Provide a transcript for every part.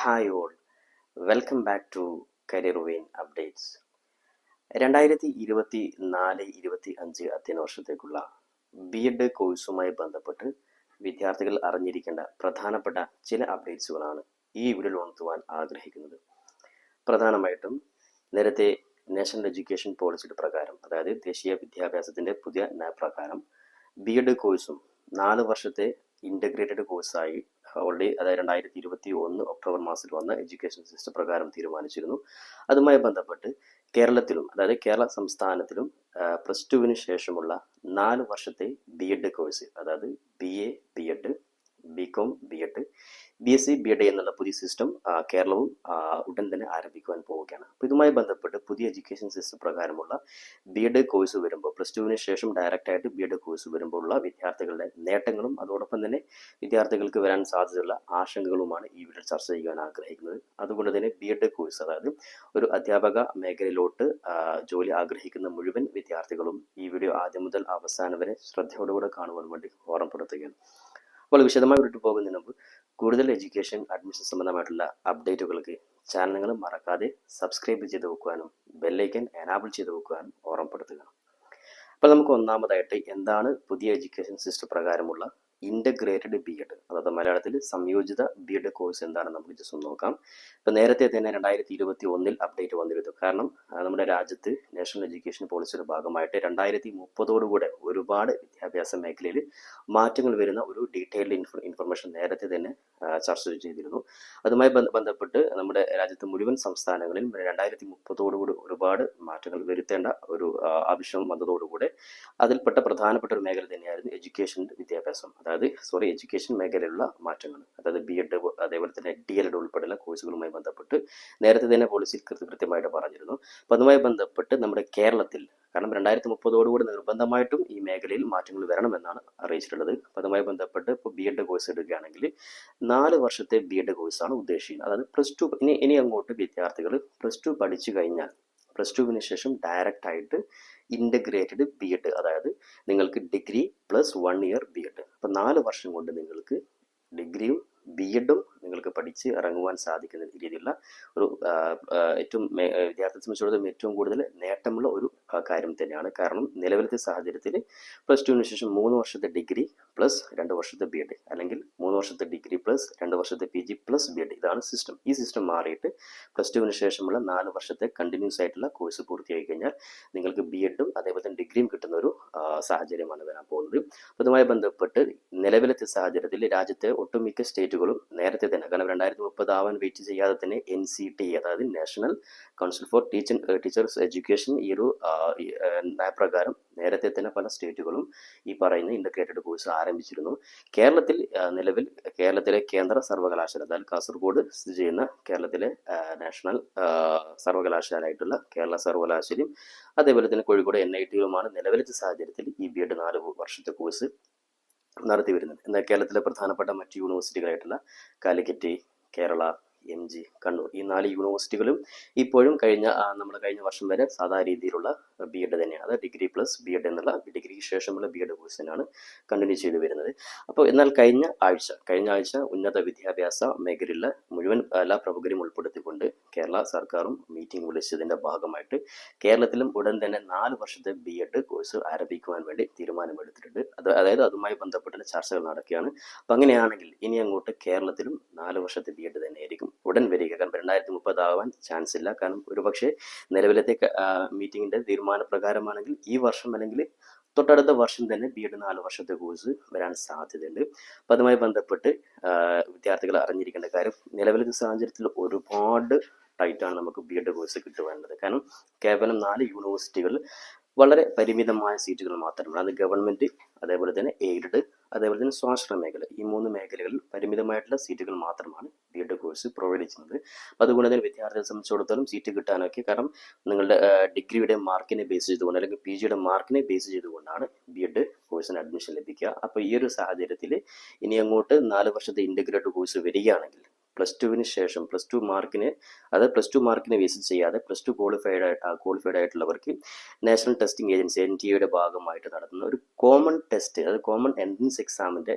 Hi all, welcome back to career vein updates. 2024-25 അധ്യയന വർഷത്തേക്കുള്ള ബി.എഡ് കോഴ്സുമായി ബന്ധപ്പെട്ട് വിദ്യാർത്ഥികൾ അറിഞ്ഞിരിക്കേണ്ട പ്രധാനപ്പെട്ട ചില അപ്ഡേറ്റ്സുകളാണ് ഈ വീഡിയോയിൽ ഉണർത്തുവാൻ ആഗ്രഹിക്കുന്നത്. പ്രധാനമായിട്ടും നേരത്തെ നാഷണൽ എഡ്യൂക്കേഷൻ പോളിസിയുടെ പ്രകാരം, അതായത് ദേശീയ വിദ്യാഭ്യാസത്തിൻ്റെ പുതിയ നയപ്രകാരം ബി.എഡ് കോഴ്സും 4 വർഷത്തെ ഇൻ്റഗ്രേറ്റഡ് കോഴ്സായി ഓൾറെഡി അതായത് 2021 ഒക്ടോബർ മാസത്തിൽ വന്ന എഡ്യൂക്കേഷൻ സിസ്റ്റം പ്രകാരം തീരുമാനിച്ചിരുന്നു. അതുമായി ബന്ധപ്പെട്ട് കേരളത്തിലും, അതായത് കേരള സംസ്ഥാനത്തിലും പ്ലസ് ടുവിന് ശേഷമുള്ള 4 വർഷത്തെ ബി.എഡ് കോഴ്സ്, അതായത് BA ബി.എഡ്, BCom ബി.എഡ്, BSc ബി.എഡ് എന്നുള്ള പുതിയ സിസ്റ്റം കേരളവും ഉടൻ തന്നെ ആരംഭിക്കുവാൻ പോവുകയാണ്. അപ്പോൾ ഇതുമായി ബന്ധപ്പെട്ട് പുതിയ എഡ്യൂക്കേഷൻ സിസ്റ്റം പ്രകാരമുള്ള ബി.എഡ് കോഴ്സ് വരുമ്പോൾ, പ്ലസ് ടുവിന് ശേഷം ഡയറക്റ്റായിട്ട് ബി.എഡ് കോഴ്സ് വരുമ്പോഴുള്ള വിദ്യാർത്ഥികളുടെ നേട്ടങ്ങളും അതോടൊപ്പം തന്നെ വിദ്യാർത്ഥികൾക്ക് വരാൻ സാധ്യതയുള്ള ആശങ്കകളുമാണ് ഈ വീഡിയോ ചർച്ച ചെയ്യാൻ ആഗ്രഹിക്കുന്നത്. അതുകൊണ്ട് തന്നെ ബി.എഡ് കോഴ്സ്, അതായത് ഒരു അധ്യാപക മേഖലയിലോട്ട് ജോലി ആഗ്രഹിക്കുന്ന മുഴുവൻ വിദ്യാർത്ഥികളും ഈ വീഡിയോ ആദ്യം മുതൽ അവസാനം വരെ ശ്രദ്ധയോടുകൂടെ കാണുവാൻ വേണ്ടി ഓർമ്മപ്പെടുത്തുകയാണ്. അപ്പോൾ വിശദമായി വിട്ടു പോകുന്നതിന് മുമ്പ് കൂടുതൽ എഡ്യൂക്കേഷൻ അഡ്മിഷൻ സംബന്ധമായിട്ടുള്ള അപ്ഡേറ്റുകൾക്ക് ചാനലുകൾ മറക്കാതെ സബ്സ്ക്രൈബ് ചെയ്ത് വെക്കുവാനും ബെല്ലൈക്കൻ എനാബിൾ ചെയ്ത് വെക്കുവാനും ഓർമ്മപ്പെടുത്തുക. അപ്പോൾ നമുക്ക് ഒന്നാമതായിട്ട് എന്താണ് പുതിയ എഡ്യൂക്കേഷൻ സിസ്റ്റം പ്രകാരമുള്ള ഇൻ്റഗ്രേറ്റഡ് ബി.എഡ്, അതായത് മലയാളത്തിൽ സംയോജിത ബി.എഡ് കോഴ്സ് എന്താണെന്ന് നമുക്ക് ജസ്റ്റ് ഒന്ന് നോക്കാം. ഇപ്പോൾ നേരത്തെ തന്നെ 2021 അപ്ഡേറ്റ് വന്നിരുന്നു. കാരണം നമ്മുടെ രാജ്യത്ത് നാഷണൽ എഡ്യൂക്കേഷൻ പോളിസിയുടെ ഭാഗമായിട്ട് 2030 ഒരുപാട് വിദ്യാഭ്യാസ മേഖലയിൽ മാറ്റങ്ങൾ വരുന്ന ഒരു ഡീറ്റെയിൽഡ് ഇൻഫർമേഷൻ നേരത്തെ തന്നെ ചർച്ച ചെയ്തിരുന്നു. അതുമായി ബന്ധപ്പെട്ട് നമ്മുടെ രാജ്യത്തെ മുഴുവൻ സംസ്ഥാനങ്ങളിലും 2030 ഒരുപാട് മാറ്റങ്ങൾ വരുത്തേണ്ട ഒരു ആവശ്യം വന്നതോടുകൂടെ അതിൽപ്പെട്ട പ്രധാനപ്പെട്ട ഒരു മേഖല തന്നെയായിരുന്നു വിദ്യാഭ്യാസം, എഡ്യൂക്കേഷൻ മേഖലയിലുള്ള മാറ്റങ്ങൾ, അതായത് ബി.എഡ് അതേപോലെ തന്നെ DLED ഉൾപ്പെടെയുള്ള കോഴ്സുകളുമായി ബന്ധപ്പെട്ട് നേരത്തെ തന്നെ പോളിസിയിൽ കൃത്യമായിട്ട് പറഞ്ഞിരുന്നു. അപ്പോൾ അതുമായി ബന്ധപ്പെട്ട് നമ്മുടെ കേരളത്തിൽ, കാരണം 2030 നിർബന്ധമായിട്ടും ഈ മേഖലയിൽ മാറ്റങ്ങൾ വരണമെന്നാണ് അറിയിച്ചിട്ടുള്ളത്. അപ്പോൾ അതുമായി ബന്ധപ്പെട്ട് ഇപ്പോൾ ബി.എഡ് കോഴ്സ് എടുക്കുകയാണെങ്കിൽ 4 വർഷത്തെ ബി.എഡ് കോഴ്സാണ് ഉദ്ദേശിക്കുന്നത്. അതായത് പ്ലസ് ടു ഇനി അങ്ങോട്ട് വിദ്യാർത്ഥികൾ പ്ലസ് ടു പഠിച്ചു കഴിഞ്ഞാൽ പ്ലസ് ടുവിന് ശേഷം ഡയറക്റ്റ് ആയിട്ട് ഇൻ്റഗ്രേറ്റഡ് ബി.എഡ്, അതായത് നിങ്ങൾക്ക് ഡിഗ്രി പ്ലസ് 1 ഇയർ ബി.എഡ്, അപ്പോൾ 4 വർഷം കൊണ്ട് നിങ്ങൾക്ക് ഡിഗ്രിയും ബി.എഡും നിങ്ങൾക്ക് പഠിച്ച് ഇറങ്ങുവാൻ സാധിക്കുന്ന രീതിയിലുള്ള ഒരു ഏറ്റവും വിദ്യാർത്ഥിയെ സംബന്ധിച്ചിടത്തോളം ഏറ്റവും കൂടുതൽ നേട്ടമുള്ള ഒരു കാര്യം തന്നെയാണ്. കാരണം നിലവിലത്തെ സാഹചര്യത്തിൽ പ്ലസ് ടുവിന് ശേഷം 3 വർഷത്തെ ഡിഗ്രി പ്ലസ് 2 വർഷത്തെ ബി.എഡ്, അല്ലെങ്കിൽ 3 വർഷത്തെ ഡിഗ്രി പ്ലസ് 2 വർഷത്തെ PG പ്ലസ് ബി.എഡ്, ഇതാണ് സിസ്റ്റം. ഈ സിസ്റ്റം മാറിയിട്ട് പ്ലസ് ടുവിന് ശേഷമുള്ള 4 വർഷത്തെ കണ്ടിന്യൂസ് ആയിട്ടുള്ള കോഴ്സ് പൂർത്തിയായി കഴിഞ്ഞാൽ നിങ്ങൾക്ക് ബി.എഡും അതേപോലെ തന്നെ ഡിഗ്രിയും കിട്ടുന്ന ഒരു സാഹചര്യമാണ് വരാൻ പോകുന്നത്. അതുമായി ബന്ധപ്പെട്ട് നിലവിലത്തെ സാഹചര്യത്തിൽ രാജ്യത്തെ ഒട്ടുമിക്ക സ്റ്റേറ്റുകളും നേരത്തെ തന്നെ, കാരണം 2030 ആവാൻ വെയിറ്റ് ചെയ്യാതെ തന്നെ NCT, അതായത് national council four teachers education, ഈ ഒരു നയപ്രകാരം നേരത്തെ തന്നെ പല സ്റ്റേറ്റുകളും ഈ പറയുന്ന ഇൻ്റഗ്രേറ്റഡ് കോഴ്സ് ആരംഭിച്ചിരുന്നു. കേരളത്തിൽ നിലവിൽ കേരളത്തിലെ കേന്ദ്ര സർവകലാശാല, അതായത് കാസർഗോഡ് സ്ഥിതി ചെയ്യുന്ന കേരളത്തിലെ നാഷണൽ സർവകലാശാലയായിട്ടുള്ള കേരള സർവകലാശാലയും അതേപോലെ തന്നെ കോഴിക്കോട് NIT-യിലുമാണ് നിലവിലത്തെ സാഹചര്യത്തിൽ ഈ ബി.എഡ് 4 വർഷത്തെ കോഴ്സ് നടത്തി വരുന്നത്. എന്നാൽ കേരളത്തിലെ പ്രധാനപ്പെട്ട മറ്റ് യൂണിവേഴ്സിറ്റികളായിട്ടുള്ള കാലിക്കറ്റ്, കേരള, MG, കണ്ണൂർ, ഈ 4 യൂണിവേഴ്സിറ്റികളും ഇപ്പോഴും കഴിഞ്ഞ വർഷം വരെ സാധാ രീതിയിലുള്ള ബി.എഡ് തന്നെയാണ്, അത് ഡിഗ്രി പ്ലസ് ബി.എഡ് എന്നുള്ള ഡിഗ്രിക്ക് ശേഷമുള്ള ബി.എഡ് കോഴ്സ് തന്നെയാണ് കണ്ടിന്യൂ ചെയ്തു വരുന്നത്. അപ്പോൾ എന്നാൽ കഴിഞ്ഞ ആഴ്ച ഉന്നത വിദ്യാഭ്യാസ മേഖലയിലെ മുഴുവൻ എല്ലാ പ്രമുഖരും ഉൾപ്പെടുത്തിക്കൊണ്ട് കേരള സർക്കാരും മീറ്റിംഗ് വിളിച്ചതിൻ്റെ ഭാഗമായിട്ട് കേരളത്തിലും ഉടൻ തന്നെ 4 വർഷത്തെ ബി.എഡ് കോഴ്സ് ആരംഭിക്കുവാൻ വേണ്ടി തീരുമാനമെടുത്തിട്ടുണ്ട്. അതായത് അതുമായി ബന്ധപ്പെട്ടുള്ള ചർച്ചകൾ നടക്കുകയാണ്. അപ്പം അങ്ങനെയാണെങ്കിൽ ഇനി അങ്ങോട്ട് കേരളത്തിലും 4 വർഷത്തെ ബി.എഡ് തന്നെയായിരിക്കും ഉടൻ വരിക. കാരണം 2030 ആവാൻ ചാൻസ് ഇല്ല. കാരണം ഒരുപക്ഷെ നിലവിലത്തെ മീറ്റിംഗിന്റെ തീരുമാനപ്രകാരമാണെങ്കിൽ ഈ വർഷം അല്ലെങ്കിൽ തൊട്ടടുത്ത വർഷം തന്നെ ബി.എഡ് 4 വർഷത്തെ കോഴ്സ് വരാൻ സാധ്യതയുണ്ട്. അപ്പം അതുമായി ബന്ധപ്പെട്ട് വിദ്യാർത്ഥികൾ അറിഞ്ഞിരിക്കേണ്ട കാര്യം, നിലവിലത്തെ സാഹചര്യത്തിൽ ഒരുപാട് ടൈറ്റാണ് നമുക്ക് ബി.എഡ് കോഴ്സ് കിട്ടുവാനുള്ളത്. കാരണം കേവലം 4 യൂണിവേഴ്സിറ്റികൾ വളരെ പരിമിതമായ സീറ്റുകൾ മാത്രമാണ്, അത് ഗവൺമെൻറ്, അതേപോലെ തന്നെ എയ്ഡഡ്, അതേപോലെ തന്നെ സ്വാശ്രയ മേഖല, ഈ 3 മേഖലകളിൽ പരിമിതമായിട്ടുള്ള സീറ്റുകൾ മാത്രമാണ് ബി.എഡ് കോഴ്സ് പ്രൊവൈഡ് ചെയ്യുന്നത്. അതുകൊണ്ട് തന്നെ വിദ്യാർത്ഥികളെ സംബന്ധിച്ചിടത്തോളം സീറ്റ് കിട്ടാനൊക്കെ, കാരണം നിങ്ങളുടെ ഡിഗ്രിയുടെ മാർക്കിനെ ബേസ് ചെയ്തുകൊണ്ട് അല്ലെങ്കിൽ PGയുടെ മാർക്കിനെ ബേസ് ചെയ്തുകൊണ്ടാണ് ബി.എഡ് കോഴ്സിന് അഡ്മിഷൻ ലഭിക്കുക. അപ്പോൾ ഈ ഒരു സാഹചര്യത്തിൽ ഇനി അങ്ങോട്ട് 4 വർഷത്തെ ഇൻ്റഗ്രേറ്റഡ് കോഴ്സ് വരികയാണെങ്കിൽ +2 ശേഷം +2 മാർക്കിനെ ബേസ് ചെയ്യാതെ +2 ക്വാളിഫൈഡ് ആയിട്ടുള്ളവർക്ക് നാഷണൽ ടെസ്റ്റിംഗ് ഏജൻസി NTA ഭാഗമായിട്ട് നടത്തുന്ന ഒരു കോമൺ ടെസ്റ്റ്, അത് കോമൺ എൻട്രൻസ് എക്സാമിൻ്റെ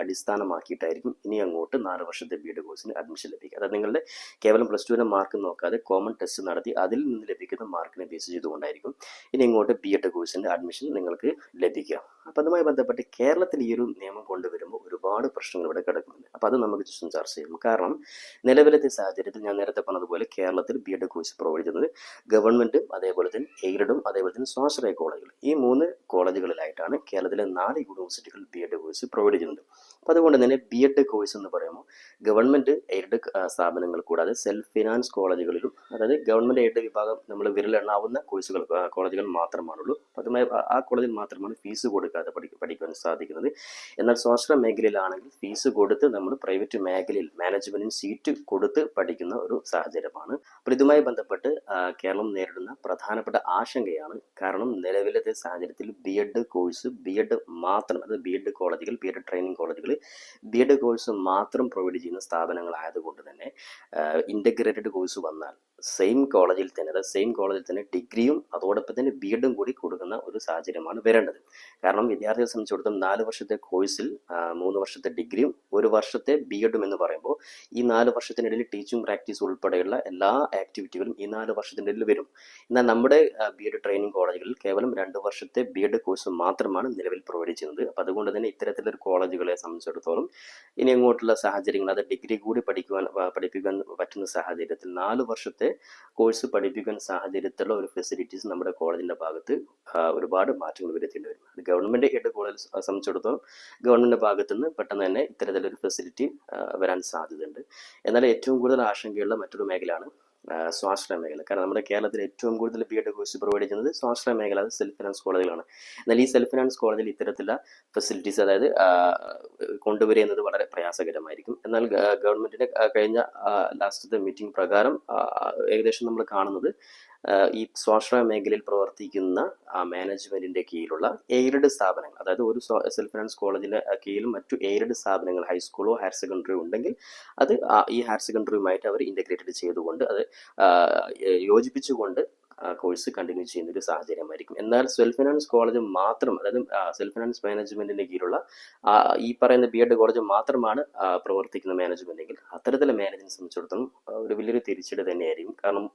അടിസ്ഥാനമാക്കിയിട്ടായിരിക്കും ഇനി അങ്ങോട്ട് 4 വർഷത്തെ BEd കോഴ്സിന് അഡ്മിഷൻ ലഭിക്കുക. അതായത് നിങ്ങളുടെ കേവലം +2 മാർക്ക് നോക്കാതെ കോമൺ ടെസ്റ്റ് നടത്തി അതിൽ നിന്ന് ലഭിക്കുന്ന മാർക്കിനെ ബേസ് ചെയ്തുകൊണ്ടായിരിക്കും ഇനി ഇങ്ങോട്ട് BEd കോഴ്സിൻ്റെ അഡ്മിഷൻ നിങ്ങൾക്ക് ലഭിക്കുക. അപ്പോൾ അതുമായി ബന്ധപ്പെട്ട് കേരളത്തിൽ ഈ ഒരു നിയമം കൊണ്ടുവരുമ്പോൾ ഒരുപാട് പ്രശ്നങ്ങൾ ഇവിടെ കിടക്കുന്നുണ്ട്. അപ്പോൾ അത് നമുക്ക് ജസ്റ്റ് ചർച്ച ചെയ്യും. കാരണം നിലവിലത്തെ സാഹചര്യത്തിൽ ഞാൻ നേരത്തെ പറഞ്ഞതുപോലെ കേരളത്തിൽ BEd കോഴ്സ് പ്രൊവൈഡ് ചെയ്യുന്നത് ഗവൺമെൻറ്റും അതേപോലെ തന്നെ എയ്ഡും അതേപോലെ തന്നെ സ്വാശ്രയ കോളേജുകൾ, ഈ 3 കോളേജുകളിലായിട്ടാണ് കേരളത്തിലെ 4 യൂണിവേഴ്സിറ്റികൾ BEd കോഴ്സ് പ്രൊവൈഡ് ചെയ്യുന്നത്. അപ്പോൾ അതുകൊണ്ട് തന്നെ BEd കോഴ്സ് എന്ന് പറയുമ്പോൾ ഗവൺമെൻറ് എയ്ഡ് സ്ഥാപനങ്ങൾ കൂടാതെ സെൽഫ് ഫിനാൻസ് കോളേജുകളിലും, അതായത് ഗവൺമെൻറ് എയ്ഡ് വിഭാഗം നമ്മൾ വിരലെണ്ണാവുന്ന കോളേജുകൾ മാത്രമാണുള്ളൂ. അതുമായി ആ കോളേജിൽ മാത്രമാണ് ഫീസ് കൊടുക്കാതെ പഠിക്കാൻ സാധിക്കുന്നത്. എന്നാൽ സ്വാശ്രയ മേഖലയിലാണെങ്കിൽ ഫീസ് കൊടുത്ത് നമ്മൾ പ്രൈവറ്റ് മേഖലയിൽ മാനേജ്മെന്റിന് സീറ്റ് കൊടുത്ത് പഠിക്കുന്ന ഒരു സാഹചര്യമാണ്. അപ്പോൾ ഇതുമായി ബന്ധപ്പെട്ട് കേരളം നേരിടുന്ന പ്രധാനപ്പെട്ട ആശങ്കയാണ്. കാരണം നിലവിലത്തെ സാഹചര്യത്തിൽ BEd കോഴ്സ് മാത്രം, അത് BEd കോളേജുകൾ, BEd ട്രെയിനിങ് കോളേജുകൾ BEd കോഴ്സ് മാത്രം പ്രൊവൈഡ് ചെയ്യുന്ന സ്ഥാപനങ്ങളായതുകൊണ്ട് തന്നെ ഇൻ്റഗ്രേറ്റഡ് കോഴ്സ് വന്നാൽ സെയിം കോളേജിൽ തന്നെ ഡിഗ്രിയും അതോടൊപ്പം തന്നെ BEdും കൂടി കൊടുക്കുന്ന ഒരു സാഹചര്യമാണ് വരേണ്ടത്. കാരണം വിദ്യാർത്ഥികളെ സംബന്ധിച്ചിടത്തോളം 4 വർഷത്തെ കോഴ്സിൽ 3 വർഷത്തെ ഡിഗ്രിയും 1 വർഷത്തെ BEdും എന്ന് പറയുമ്പോൾ ഈ 4 വർഷത്തിനിടയിൽ ടീച്ചിങ് പ്രാക്ടീസ് ഉൾപ്പെടെയുള്ള എല്ലാ ആക്ടിവിറ്റികളും ഈ 4 വർഷത്തിനിടയിൽ വരും. എന്നാൽ നമ്മുടെ BEd ട്രെയിനിങ് കോളേജുകളിൽ കേവലം 2 വർഷത്തെ BEd കോഴ്സ് മാത്രമാണ് നിലവിൽ പ്രൊവൈഡ് ചെയ്യുന്നത്. അപ്പോൾ അതുകൊണ്ട് തന്നെ ഇത്തരത്തിലൊരു കോളേജുകളെ സംബന്ധിച്ചിടത്തോളം ഇനി അങ്ങോട്ടുള്ള സാഹചര്യങ്ങൾ, അത് ഡിഗ്രി കൂടി പഠിപ്പിക്കാൻ പറ്റുന്ന സാഹചര്യത്തിൽ 4 വർഷത്തെ കോഴ്സ് പഠിപ്പിക്കുന്ന സാഹചര്യത്തിലുള്ള ഒരു ഫെസിലിറ്റീസ് നമ്മുടെ കോളേജിൻ്റെ ഭാഗത്ത് ഒരുപാട് മാറ്റങ്ങൾ വരുത്തേണ്ടി വരും. അത് ഗവൺമെൻറ് എയ്ഡ് കോളേജ് സംബന്ധിച്ചിടത്തോളം ഗവൺമെൻറ് ഭാഗത്തു നിന്ന് പെട്ടെന്ന് തന്നെ ഇത്തരത്തിലൊരു ഫെസിലിറ്റി വരാൻ സാധ്യതയുണ്ട്. എന്നാൽ ഏറ്റവും കൂടുതൽ ആശങ്കയുള്ള മറ്റൊരു മേഖലയാണ് സ്വാശ്രയ മേഖല. കാരണം നമ്മുടെ കേരളത്തിൽ ഏറ്റവും കൂടുതൽ BEd കോഴ്സ് പ്രൊവൈഡ് ചെയ്യുന്നത് സ്വാശ്രയ മേഖല, അത് സെൽഫ് ഫിനാൻസ് കോളേജുകളാണ്. എന്നാൽ ഈ സെൽഫ് ഫിനാൻസ് കോളേജിൽ ഇത്തരത്തിലുള്ള ഫെസിലിറ്റീസ്, അതായത് കൊണ്ടുവരിക എന്നത് വളരെ പ്രയാസകരമായിരിക്കും. എന്നാൽ ഗവൺമെൻറ്റിൻ്റെ കഴിഞ്ഞ ലാസ്റ്റത്തെ മീറ്റിംഗ് പ്രകാരം ഏകദേശം നമ്മൾ കാണുന്നത് ഈ സ്വാശ്രയ മേഖലയിൽ പ്രവർത്തിക്കുന്ന മാനേജ്മെന്റിന്റെ കീഴിലുള്ള എയ്ഡഡ് സ്ഥാപനങ്ങൾ, അതായത് ഒരു സെൽഫ് ഫിനാൻസ് കോളേജിന്റെ കീഴിൽ മറ്റു എയ്ഡഡ് സ്ഥാപനങ്ങൾ, ഹൈസ്കൂളോ ഹയർ സെക്കൻഡറിയോ ഉണ്ടെങ്കിൽ അത് ഈ ഹയർ സെക്കൻഡറിയുമായിട്ട് അവർ ഇന്റഗ്രേറ്റഡ് ചെയ്തുകൊണ്ട് അത് യോജിപ്പിച്ചുകൊണ്ട് കോഴ്സ് കണ്ടിന്യൂ ചെയ്യുന്ന ഒരു സാഹചര്യമായിരിക്കും. എന്നാൽ സെൽഫ് ഫിനാൻസ് കോളേജ് മാത്രം, അതായത് സെൽഫ് ഫിനാൻസ് മാനേജ്മെന്റിന്റെ കീഴിലുള്ള ഈ പറയുന്ന BEd കോളേജ് മാത്രമാണ് പ്രവർത്തിക്കുന്ന മാനേജ്മെന്റെങ്കിൽ അത്തരത്തിലുള്ള മാനേജിനെ സംബന്ധിച്ചിടത്തോളം ഒരു വലിയൊരു തിരിച്ചടി തന്നെയായിരിക്കും. കാരണം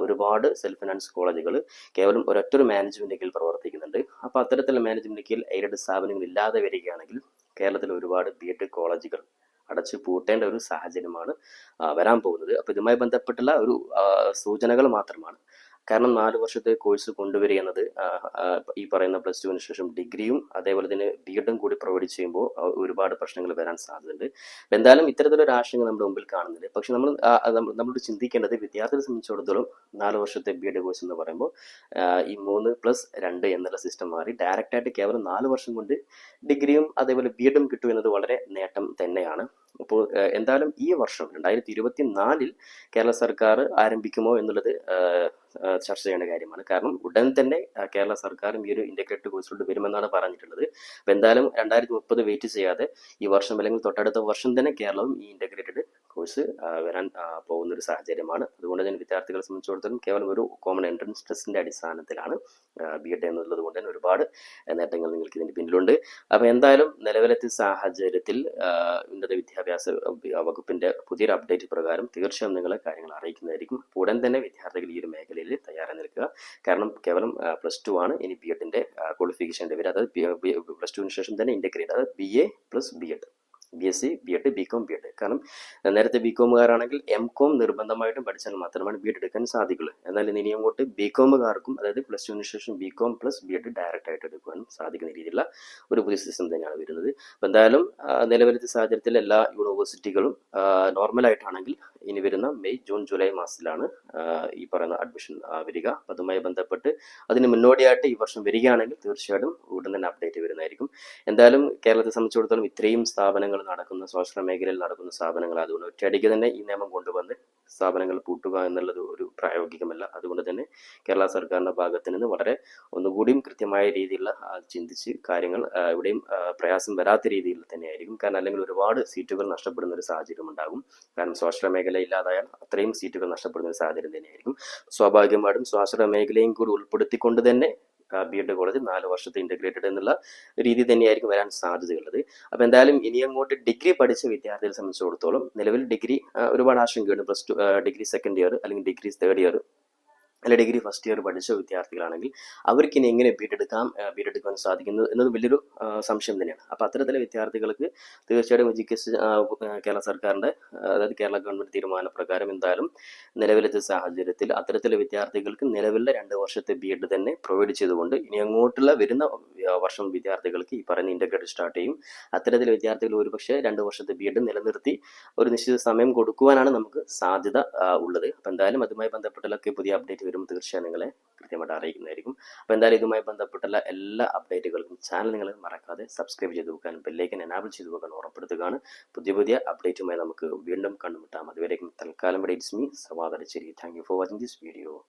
ഒരുപാട് സെൽഫ് ഫിനാൻസ് കോളേജുകൾ കേവലം ഒരൊറ്റൊരു മാനേജ്മെന്റ് കീഴിൽ പ്രവർത്തിക്കുന്നുണ്ട്. അപ്പോൾ അത്തരത്തിലുള്ള മാനേജ്മെന്റ് കീഴിൽ എയ്ഡഡ് സ്ഥാപനങ്ങൾ ഇല്ലാതെ വരികയാണെങ്കിൽ കേരളത്തിൽ ഒരുപാട് BEd കോളേജുകൾ അടച്ചു പൂട്ടേണ്ട ഒരു സാഹചര്യമാണ് വരാൻ പോകുന്നത്. അപ്പോൾ ഇതുമായി ബന്ധപ്പെട്ടുള്ള ഒരു സൂചനകൾ മാത്രമാണ്. കാരണം 4 വർഷത്തെ കോഴ്സ് കൊണ്ടുവരിക എന്നത് ഈ പറയുന്ന +2 ശേഷം ഡിഗ്രിയും അതേപോലെ തന്നെ BEdും കൂടി പ്രൊവൈഡ് ചെയ്യുമ്പോൾ ഒരുപാട് പ്രശ്നങ്ങൾ വരാൻ സാധ്യതയുണ്ട്. എന്തായാലും ഇത്തരത്തിലൊരു ആശങ്ക നമ്മുടെ മുമ്പിൽ കാണുന്നുണ്ട്. പക്ഷെ നമ്മൾ ചിന്തിക്കേണ്ടത്, വിദ്യാർത്ഥികളെ സംബന്ധിച്ചിടത്തോളം 4 വർഷത്തെ BEd കോഴ്സ് എന്ന് പറയുമ്പോൾ ഈ 3+2 എന്നുള്ള സിസ്റ്റം മാറി ഡയറക്റ്റായിട്ട് കേവലം 4 വർഷം കൊണ്ട് ഡിഗ്രിയും അതേപോലെ BEdും കിട്ടും എന്നത് വളരെ നേട്ടം തന്നെയാണ്. അപ്പോൾ എന്തായാലും ഈ വർഷം 2024 കേരള സർക്കാർ ആരംഭിക്കുമോ എന്നുള്ളത് ചർച്ച ചെയ്യേണ്ട കാര്യമാണ്. കാരണം ഉടൻ തന്നെ കേരള സർക്കാരും ഈ ഒരു ഇന്റഗ്രേറ്റഡ് കോഴ്സിലോട്ട് വരുമെന്നാണ് പറഞ്ഞിട്ടുള്ളത്. അപ്പോൾ എന്തായാലും 2030 വെയിറ്റ് ചെയ്യാതെ ഈ വർഷം അല്ലെങ്കിൽ തൊട്ടടുത്ത വർഷം തന്നെ കേരളവും ഈ ഇന്റഗ്രേറ്റഡ് കോഴ്സ് വരാൻ പോകുന്ന ഒരു സാഹചര്യമാണ്. അതുകൊണ്ട് തന്നെ വിദ്യാർത്ഥികളെ സംബന്ധിച്ചിടത്തോളം കേവലം ഒരു കോമൺ എൻട്രൻസ് ടെസ്റ്റിന്റെ അടിസ്ഥാനത്തിലാണ് BEd എന്നുള്ളത് കൊണ്ട് തന്നെ ഒരുപാട് നേട്ടങ്ങൾ നിങ്ങൾക്ക് ഇതിന്റെ പിന്നിലുണ്ട്. അപ്പോൾ എന്തായാലും നിലവിലത്തെ സാഹചര്യത്തിൽ ഉന്നത വിദ്യാഭ്യാസ വകുപ്പിന്റെ പുതിയൊരു അപ്ഡേറ്റ് പ്രകാരം തീർച്ചയായും നിങ്ങളെ കാര്യങ്ങൾ അറിയിക്കുന്നതായിരിക്കും. ഉടൻ തന്നെ വിദ്യാർത്ഥികൾ ഈ ഒരു മേഖലയിൽ തയ്യാറായി നിൽക്കുക. കാരണം കേവലം +2 ആണ് ഇനി BEdന്റെ ക്വാളിഫിക്കേഷൻ്റെ പേര്, അതായത് +2 ശേഷം തന്നെ ഇന്റഗ്രേറ്റ്, അതായത് BA + BEd, BSc BEd BCom BEd. കാരണം നേരത്തെ BComകാരാണെങ്കിൽ MCom നിർബന്ധമായിട്ടും പഠിച്ചാൽ മാത്രമാണ് BEd എടുക്കാൻ സാധിക്കുള്ളൂ. എന്നാൽ ഇനി അങ്ങോട്ട് BComകാർക്കും അതായത് +2 ശേഷം BCom + BEd ഡയറക്റ്റ് ആയിട്ട് എടുക്കുവാനും സാധിക്കുന്ന രീതിയിലുള്ള ഒരു പുതിയ സിസ്റ്റം തന്നെയാണ് വരുന്നത്. അപ്പോൾ എന്തായാലും നിലവിലത്തെ സാഹചര്യത്തിൽ എല്ലാ യൂണിവേഴ്സിറ്റികളും നോർമലായിട്ടാണെങ്കിൽ ഇനി വരുന്ന മെയ് ജൂൺ ജൂലൈ മാസത്തിലാണ് ഈ പറയുന്ന അഡ്മിഷൻ വരിക. അപ്പോൾ അതുമായി ബന്ധപ്പെട്ട് അതിന് മുന്നോടിയായിട്ട് ഈ വർഷം വരികയാണെങ്കിൽ തീർച്ചയായിട്ടും ഉടൻ തന്നെ അപ്ഡേറ്റ് വരുന്നതായിരിക്കും. എന്തായാലും കേരളത്തെ സംബന്ധിച്ചിടത്തോളം ഇത്രയും സ്ഥാപനങ്ങൾ നടക്കുന്ന, സ്വാശ്രയ മേഖലയിൽ നടക്കുന്ന സ്ഥാപനങ്ങൾ, അതുകൊണ്ട് ഒറ്റയടിക്ക് തന്നെ ഈ നിയമം കൊണ്ടുവന്ന് സ്ഥാപനങ്ങൾ പൂട്ടുക എന്നുള്ളത് ഒരു പ്രായോഗികമല്ല. അതുകൊണ്ട് തന്നെ കേരള സർക്കാരിൻ്റെ ഭാഗത്ത് നിന്ന് വളരെ ഒന്നുകൂടിയും കൃത്യമായ രീതിയിലുള്ള ചിന്തിച്ച് കാര്യങ്ങൾ എവിടെയും പ്രയാസം വരാത്ത രീതിയിൽ തന്നെയായിരിക്കും. കാരണം അല്ലെങ്കിൽ ഒരുപാട് സീറ്റുകൾ നഷ്ടപ്പെടുന്ന ഒരു സാഹചര്യം ഉണ്ടാകും. കാരണം സ്വാശ്രയ മേഖല ഇല്ലാതായാൽ അത്രയും സീറ്റുകൾ നഷ്ടപ്പെടുന്ന ഒരു സാഹചര്യം തന്നെയായിരിക്കും. സ്വാഭാവികമായിട്ടും സ്വാശ്രയ മേഖലയും കൂടി ഉൾപ്പെടുത്തിക്കൊണ്ട് തന്നെ ബി.എഡ് കോളേജ് 4 വർഷത്തെ ഇൻ്റഗ്രേറ്റഡ് എന്നുള്ള രീതി തന്നെയായിരിക്കും വരാൻ സാധ്യതയുള്ളത്. അപ്പോൾ എന്തായാലും ഇനി അങ്ങോട്ട് ഡിഗ്രി പഠിച്ച വിദ്യാർത്ഥികളെ സംബന്ധിച്ചിടത്തോളം നിലവിൽ ഡിഗ്രി ഒരുപാട് ആശങ്കയുണ്ട്. Plus two degree second year അല്ലെങ്കിൽ ഡിഗ്രി തേർഡ് ഇയർ അല്ല ഡിഗ്രി ഫസ്റ്റ് ഇയർ പഠിച്ച വിദ്യാർത്ഥികളാണെങ്കിൽ അവർക്ക് ഇനി എങ്ങനെ ബി.എഡ് എടുക്കാൻ സാധിക്കുന്നു എന്നത് വലിയൊരു സംശയം തന്നെയാണ്. അപ്പോൾ അത്തരത്തിലെ വിദ്യാർത്ഥികൾക്ക് തീർച്ചയായിട്ടും എഡ്യൂക്കേഷൻ കേരള സർക്കാരിൻ്റെ അതായത് കേരള ഗവൺമെൻറ് തീരുമാനപ്രകാരം എന്തായാലും നിലവിലത്തെ സാഹചര്യത്തിൽ അത്തരത്തിലെ വിദ്യാർത്ഥികൾക്ക് നിലവിലെ 2 വർഷത്തെ ബി.എഡ് തന്നെ പ്രൊവൈഡ് ചെയ്തുകൊണ്ട് ഇനി അങ്ങോട്ടുള്ള വരുന്ന വർഷം വിദ്യാർത്ഥികൾക്ക് ഈ പറയുന്ന ഇൻ്റഗ്രേറ്റഡ് സ്റ്റാർട്ട് ചെയ്യും. അത്തരത്തിലെ വിദ്യാർത്ഥികൾ ഒരുപക്ഷെ 2 വർഷത്തെ ബി.എഡ് നിലനിർത്തി ഒരു നിശ്ചിത സമയം കൊടുക്കുവാനാണ് നമുക്ക് സാധ്യത ഉള്ളത്. അപ്പോൾ എന്തായാലും അതുമായി ബന്ധപ്പെട്ടുള്ളൊക്കെ പുതിയ അപ്ഡേറ്റ് വരും തീർച്ചയായും നിങ്ങളെ കൃത്യമായിട്ട് അറിയിക്കുന്നതായിരിക്കും. അപ്പോൾ എന്തായാലും ഇതുമായി ബന്ധപ്പെട്ടുള്ള എല്ലാ അപ്ഡേറ്റുകൾക്കും ചാനൽ നിങ്ങൾ മറക്കാതെ സബ്സ്ക്രൈബ് ചെയ്ത് വെക്കാനും ബെല്ലൈക്കൻ എനാബിൾ ചെയ്ത് വെക്കാനും ഉറപ്പെടുത്തുകയാണ്. പുതിയ അപ്ഡേറ്റുമായി നമുക്ക് വീണ്ടും കണ്ടുമുട്ടാം. അതുവരേക്കും തൽക്കാലം it's me Sawad Adacheri. Thank you for watching this video.